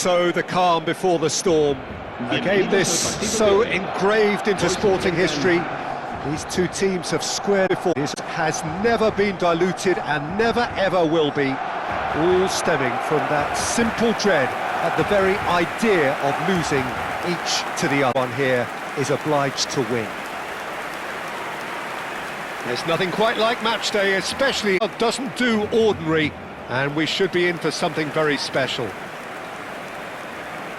so the calm before the storm. A game this so engraved into sporting history. These two teams have squared before. This has never been diluted and never ever will be. All stemming from that simple dread at the very idea of losing. Each to the other one here is obliged to win. There's nothing quite like match day, especially it doesn't do ordinary, and we should be in for something very special.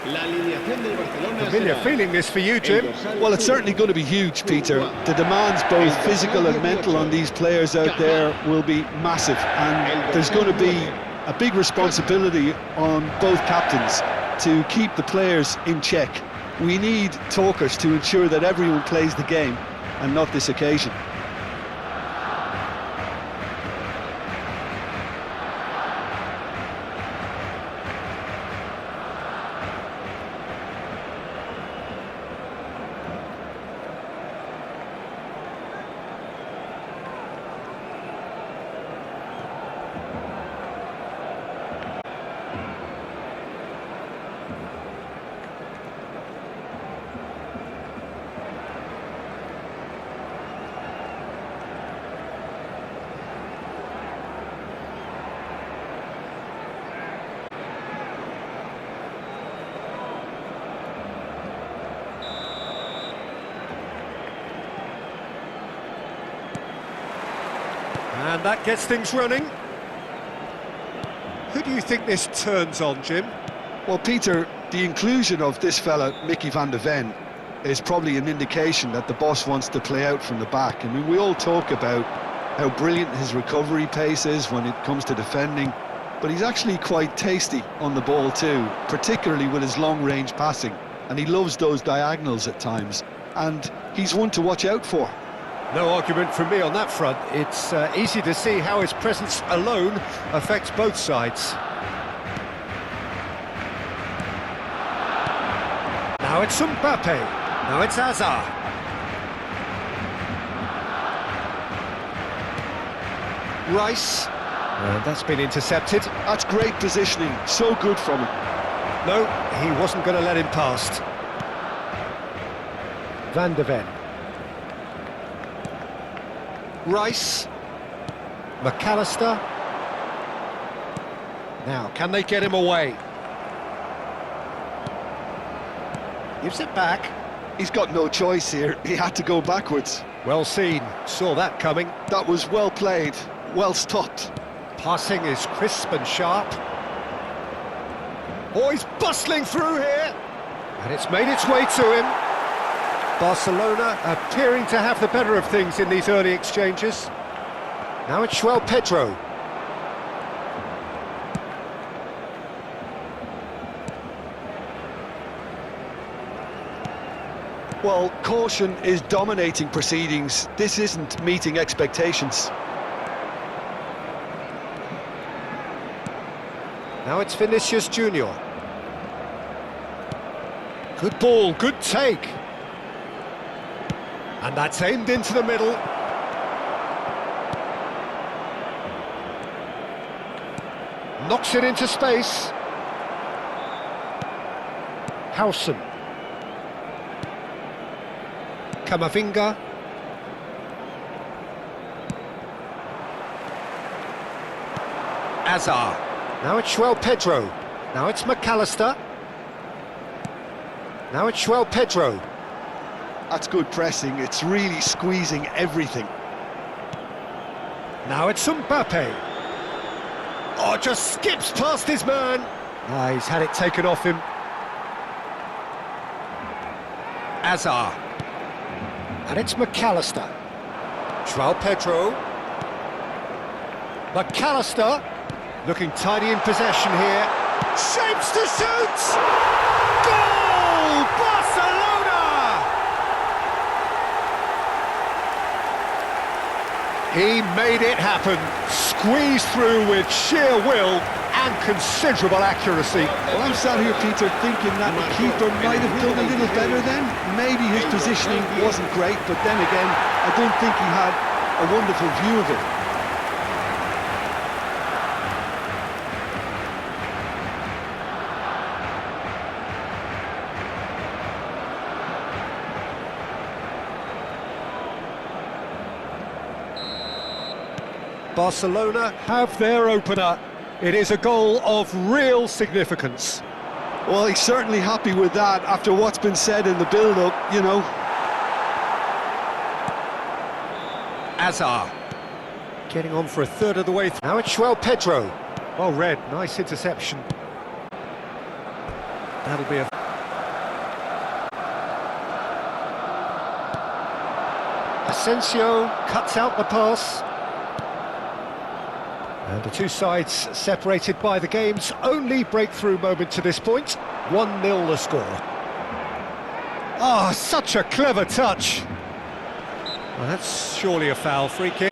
Familiar feeling this for you, Jim? Well, it's certainly going to be huge, Peter. The demands, both physical and mental, on these players out there will be massive, and there's going to be a big responsibility on both captains to keep the players in check. We need talkers to ensure that everyone plays the game and not this occasion. And that gets things running. Who do you think this turns on, Jim? Well, Peter, the inclusion of this fella, Mickey van de Ven, is probably an indication that the boss wants to play out from the back. I mean, we all talk about how brilliant his recovery pace is when it comes to defending, but he's actually quite tasty on the ball too, particularly with his long-range passing, and he loves those diagonals at times, and he's one to watch out for. No argument from me on that front. It's easy to see how his presence alone affects both sides. Now it's Mbappe. Now it's Hazard. Rice. And that's been intercepted. That's great positioning. So good from him. No, he wasn't going to let him past. Van de Ven. Rice, McAllister. Now, can they get him away? Gives it back. He's got no choice here. He had to go backwards. Well seen. Saw that coming. That was well played, well stopped. Passing is crisp and sharp. Oh, he's bustling through here. And it's made its way to him. Barcelona appearing to have the better of things in these early exchanges. Now it's João Pedro. Well, caution is dominating proceedings. This isn't meeting expectations. Now it's Vinicius Junior. Good ball, good take. And that's aimed into the middle. Knocks it into space. Howson. Camavinga. Hazard. Now it's João Pedro. Now it's McAllister. Now it's João Pedro. That's good pressing. It's really squeezing everything. Now it's Mbappe. Oh, just skips past his man. Ah, he's had it taken off him. Hazard. And it's McAllister. João Pedro. McAllister. Looking tidy in possession here. Shapes to shoot! Goal! Barcelona! He made it happen. Squeezed through with sheer will and considerable accuracy. Well, I'm sat here, Peter, thinking that the keeper might have done a little better then. Maybe his positioning wasn't great, but then again, I don't think he had a wonderful view of it. Barcelona have their opener. It is a goal of real significance. Well, he's certainly happy with that after what's been said in the build-up, you know. Azar getting on for a third of the way through. Now it's Pedro. Well read, nice interception. That'll be a... Asensio cuts out the pass. And the two sides separated by the game's only breakthrough moment to this point. 1-0 the score. Ah, such a clever touch. Well, that's surely a foul. Free kick.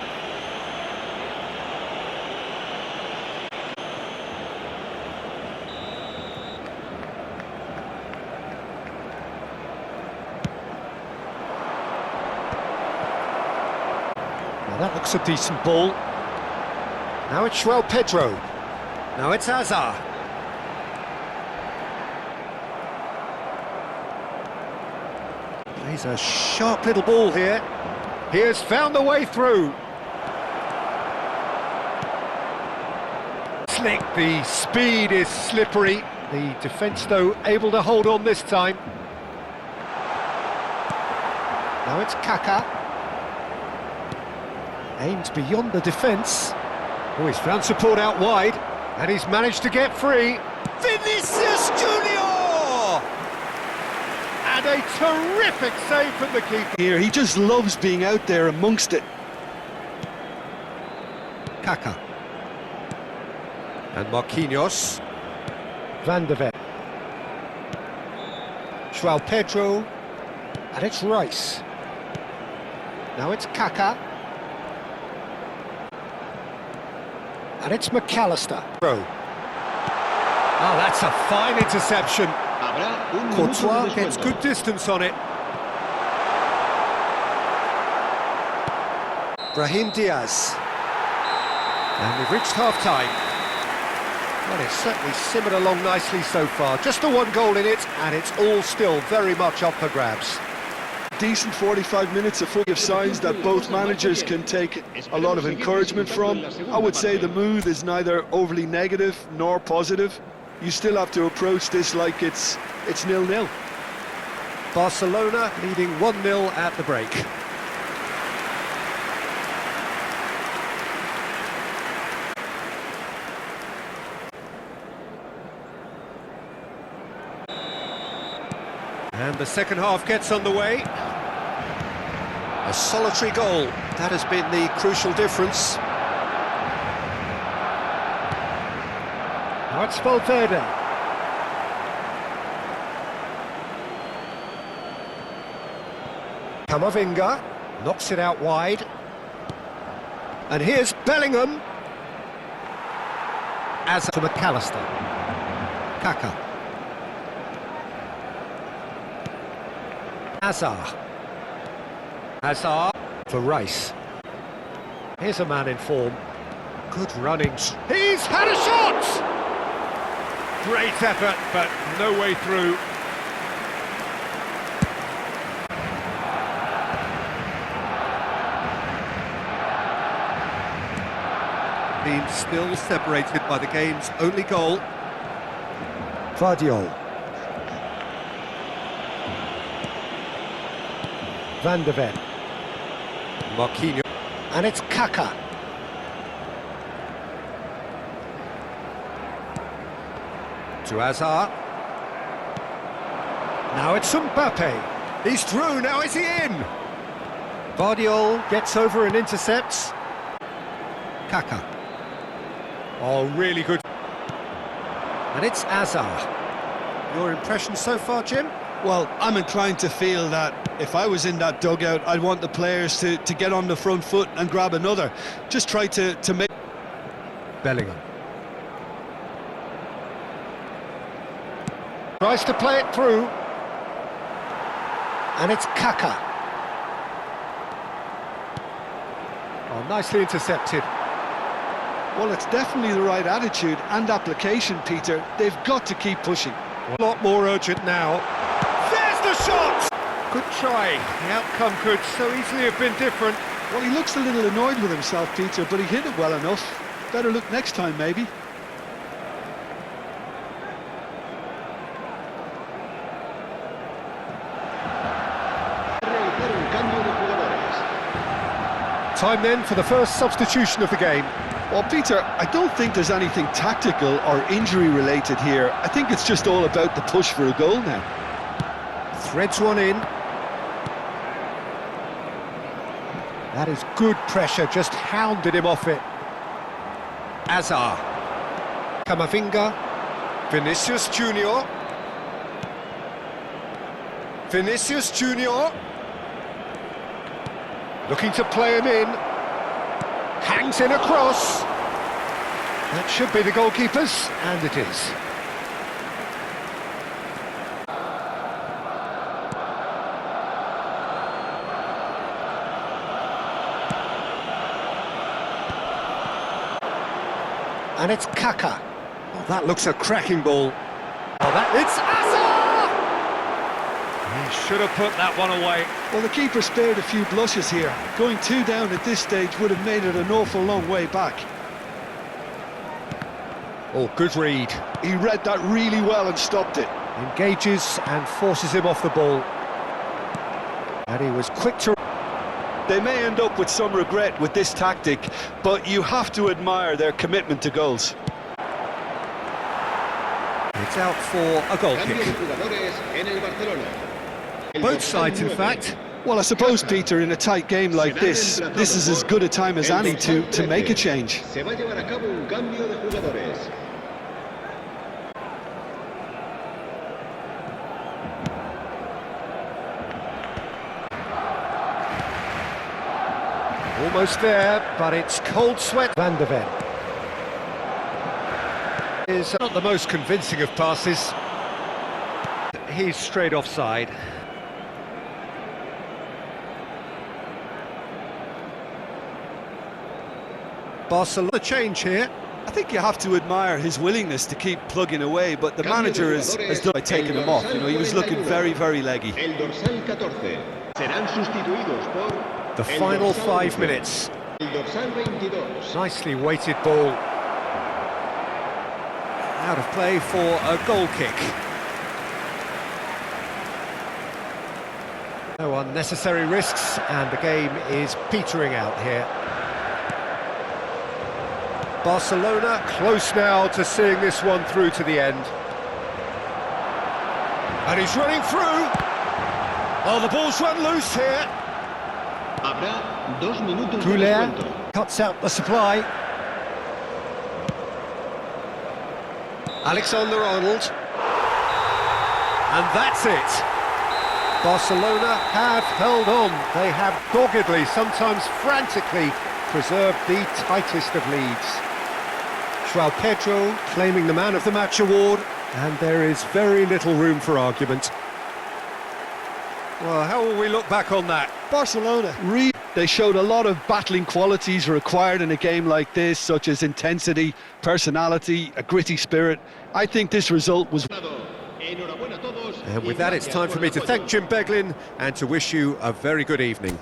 Now that looks a decent ball. Now it's Pedro. Now it's Azar. Plays a sharp little ball here. He has found the way through. Slick, the speed is slippery. The defence, though, able to hold on this time. Now it's Kaká. Aimed beyond the defence. Oh, he's found support out wide, and he's managed to get free. Vinicius Junior! And a terrific save from the keeper. Here, he just loves being out there amongst it. Kaká. And Marquinhos. Van de Ven. João Pedro. And it's Rice. Now it's Kaká. And it's McAllister. Oh, that's a fine interception. Courtois gets good distance on it. Brahim Diaz. And we've reached half-time. Well, it's certainly simmered along nicely so far. Just the one goal in it, and it's all still very much up for grabs. Decent 45 minutes of football, signs that both managers can take a lot of encouragement from. I would say the mood is neither overly negative nor positive. You still have to approach this like it's 0-0. Barcelona leading 1-0 at the break. And the second half gets underway. A solitary goal, that has been the crucial difference. Now it's Valverde. Camavinga knocks it out wide. And here's Bellingham. As to McAllister. Kaká. Azar for Rice. Here's a man in form. Good running. He's had a shot! Great effort, but no way through. Team still separated by the game's only goal. Vardiol. Van de Ven. Marquinhos. And it's Kaká. To Azar. Now it's Mbappe. He's through, now is he in? Vardiol gets over and intercepts. Kaká. Oh, really good. And it's Azar. Your impression so far, Jim? Well, I'm inclined to feel that if I was in that dugout, I'd want the players to get on the front foot and grab another. Just try to make... Bellingham. Tries to play it through. And it's Kaká. Oh, nicely intercepted. Well, it's definitely the right attitude and application, Peter. They've got to keep pushing. A lot more urgent now. There's the shot! Good try. The outcome could so easily have been different. Well, he looks a little annoyed with himself, Peter, but he hit it well enough. Better look next time, maybe. Time then for the first substitution of the game. Well, Peter, I don't think there's anything tactical or injury-related here. I think it's just all about the push for a goal now. Threads one in. That is good pressure, just hounded him off it. Azar. Camavinga. Vinicius Junior. Vinicius Junior. Looking to play him in. Hangs in across. That should be the goalkeeper's, and it is. And it's Kaka. Oh, that looks a cracking ball. Oh, it's Azar! He should have put that one away. Well, the keeper spared a few blushes here. Going 2 down at this stage would have made it an awful long way back. Oh, good read. He read that really well and stopped it. Engages and forces him off the ball. And he was quick to... They may end up with some regret with this tactic, but you have to admire their commitment to goals. It's out for a goal kick. Both sides, in fact. Well, I suppose, Peter, in a tight game like this is as good a time as any to make a change. Almost there, but it's cold sweat. Van de Ven is not the most convincing of passes. He's straight offside. Barcelona change here. I think you have to admire his willingness to keep plugging away, but the manager has done by taking him off. You know, he was looking very, very leggy. The final 5 minutes. Nicely weighted ball. Out of play for a goal kick. No unnecessary risks, and the game is petering out here. Barcelona close now to seeing this one through to the end. And he's running through. Oh, the ball's run loose here. Coulier cuts out the supply. Alexander-Arnold. And that's it. Barcelona have held on. They have doggedly, sometimes frantically, preserved the tightest of leads. João Pedro claiming the Man of the Match award, and there is very little room for argument. Well, how will we look back on that? Barcelona, they showed a lot of battling qualities required in a game like this, such as intensity, personality, a gritty spirit. I think this result was... And with that, it's time for me to thank Jim Beglin and to wish you a very good evening.